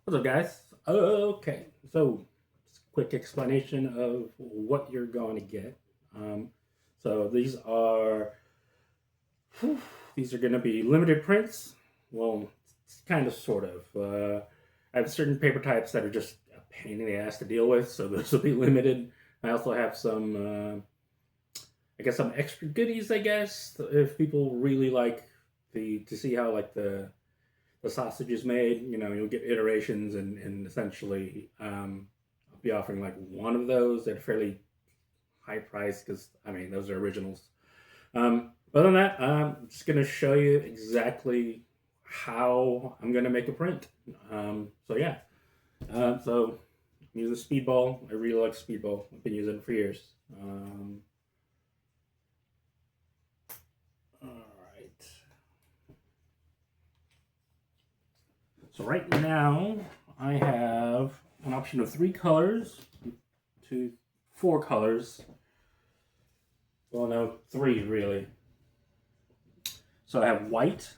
What's up, guys? Okay, so quick explanation of what you're going to get. Um, so whew, these are going to be limited prints. Well, it's kind of, sort of. I have certain paper types that are just a pain in the ass to deal with, so those will be limited. I also have I guess, some extra goodies. I guess if people really like to see how the sausage is made, you'll get iterations and essentially I'll be offering like one of those at a fairly high price because I mean those are originals. Other than that, I'm just gonna show you exactly how I'm gonna make a print. So yeah, so I'm using Speedball. I really like Speedball. I've been using it for years. All right. So right now I have an option of 3 colors to 4 colors. Well, no, 3 really. So I have white,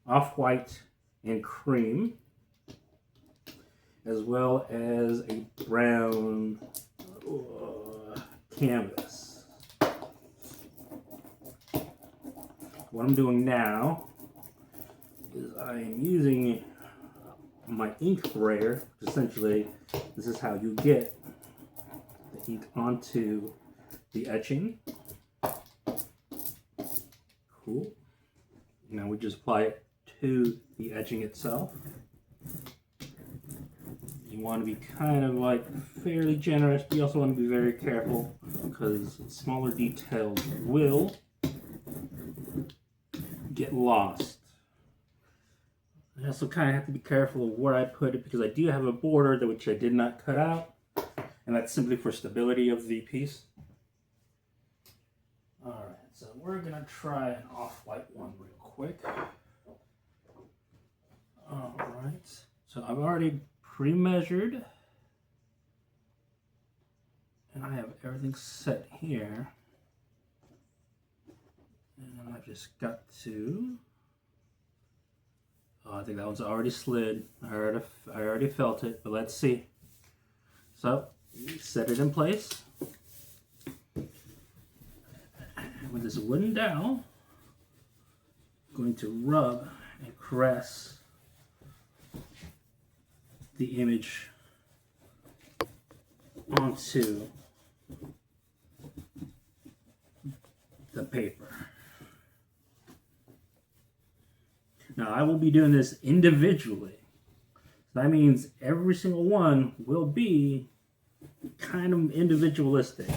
off-white, and cream, as well as a brown canvas. What I'm doing now is I am using my ink sprayer. Essentially, this is how you get the ink onto the etching. Cool. Now we just apply it to the etching itself. You want to be kind of like fairly generous, but you also want to be very careful because smaller details will get lost. I also kind of have to be careful of where I put it because I do have a border which I did not cut out, and that's simply for stability of the piece. Alright, so we're going to try an off-white one real quick. Alright, so I've already pre-measured, and I have everything set here. And I've just got to... Oh, I think that one's already slid. I already felt it, but let's see. So, set it in place. With this wooden dowel, I'm going to rub and caress the image onto the paper. Now I will be doing this individually. So that means every single one will be kind of individualistic.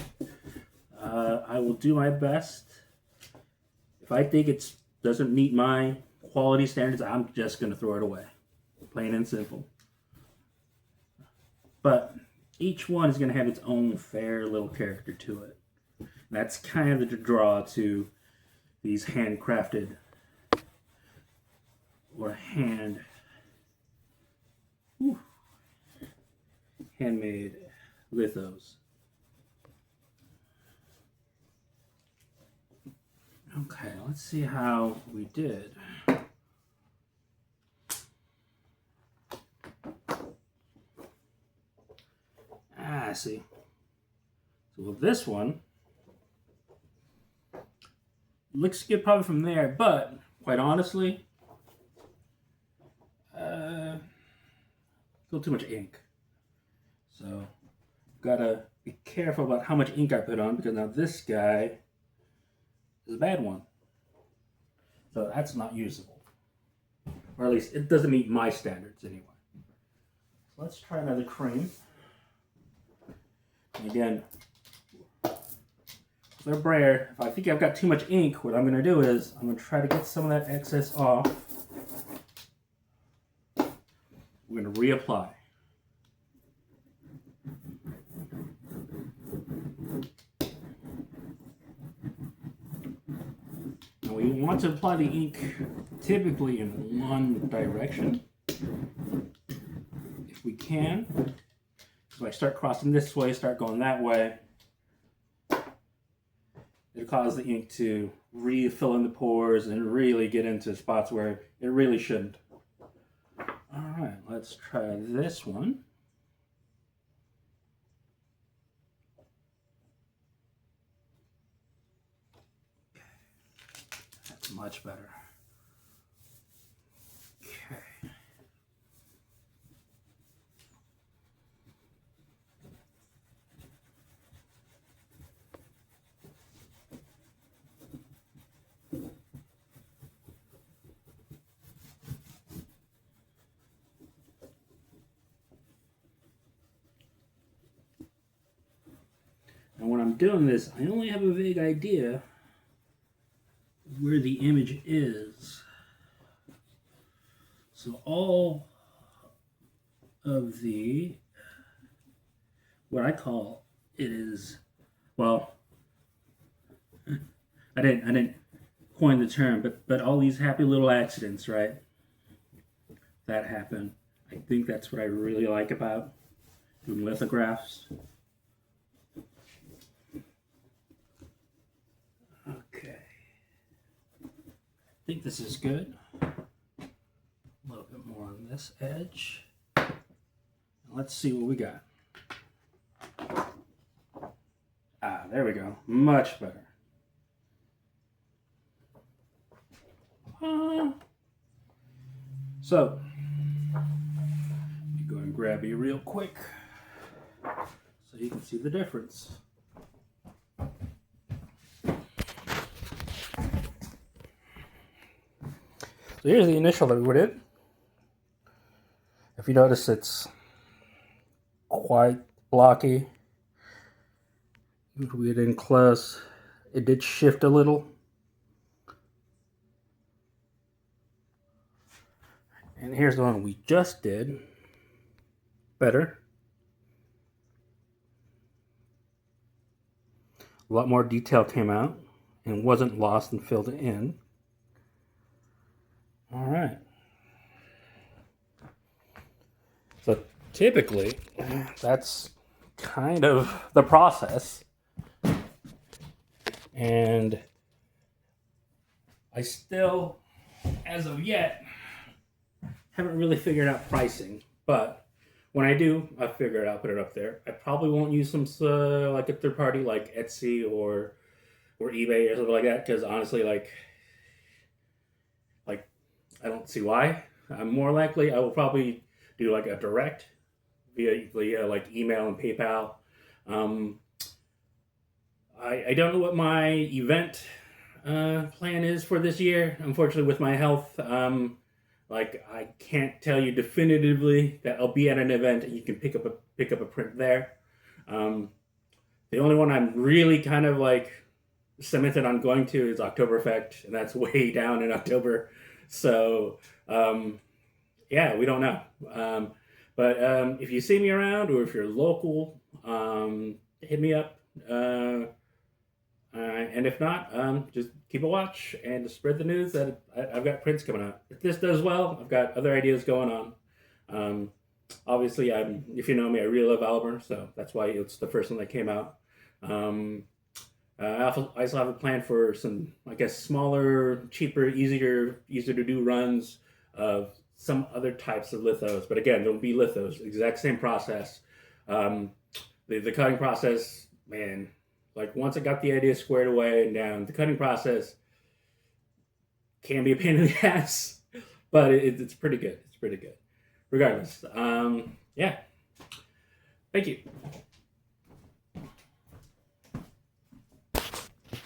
I will do my best. If I think it doesn't meet my quality standards, I'm just going to throw it away. Plain and simple. But each one is going to have its own fair little character to it. That's kind of the draw to these handcrafted or handmade lithos. Okay, let's see how we did. I see. So with this one, looks good probably from there, but quite honestly, a little too much ink. So gotta be careful about how much ink I put on because now this guy is a bad one. So that's not usable. Or at least it doesn't meet my standards anyway. So let's try another cream. And again, with our brayer, if I think I've got too much ink, what I'm going to do is I'm going to try to get some of that excess off. We're going to reapply. Now we want to apply the ink typically in one direction, if we can. So I start crossing this way, start going that way, it'll cause the ink to refill in the pores and really get into spots where it really shouldn't. Alright, let's let's try this one. That's much better. Okay. And when I'm doing this, I only have a vague idea where the image is. So all of the, what I call it is, well, I didn't coin the term, but all these happy little accidents, right? That happen. I think that's what I really like about doing lithographs. Okay. I think this is good. A little bit more on this edge. Let's see what we got. Ah, there we go. Much better. So, let me go and grab you real quick so you can see the difference. So here's the initial that we put in. If you notice, it's quite blocky. If we get in close, it did shift a little. And here's the one we just did. Better. A lot more detail came out and wasn't lost and filled in. All right. So typically, that's kind of the process. And I still, as of yet, haven't really figured out pricing. But when I do, I figure it out, put it up there. I probably won't use some like a third party like Etsy or eBay or something like that, because honestly, like I don't see why. More likely, I will probably do like a direct via like email and PayPal. I don't know what my event plan is for this year. Unfortunately, with my health, like I can't tell you definitively that I'll be at an event and you can pick up a print there. The only one I'm really kind of like cemented on going to is Oktoberfest, and that's way down in October. So yeah, we don't know. But if you see me around or if you're local, hit me up. And if not, just keep a watch and spread the news that I've got prints coming out. If this does well, I've got other ideas going on. Obviously, if you know me, I really love Alber, so that's why it's the first one that came out. I also have a plan for some, I guess, smaller, cheaper, easier to do runs of some other types of lithos. But again, they'll be lithos, exact same process. The cutting process, man, like once I got the idea squared away and down, the cutting process can be a pain in the ass, but it's pretty good. It's pretty good. Regardless, yeah. Thank you.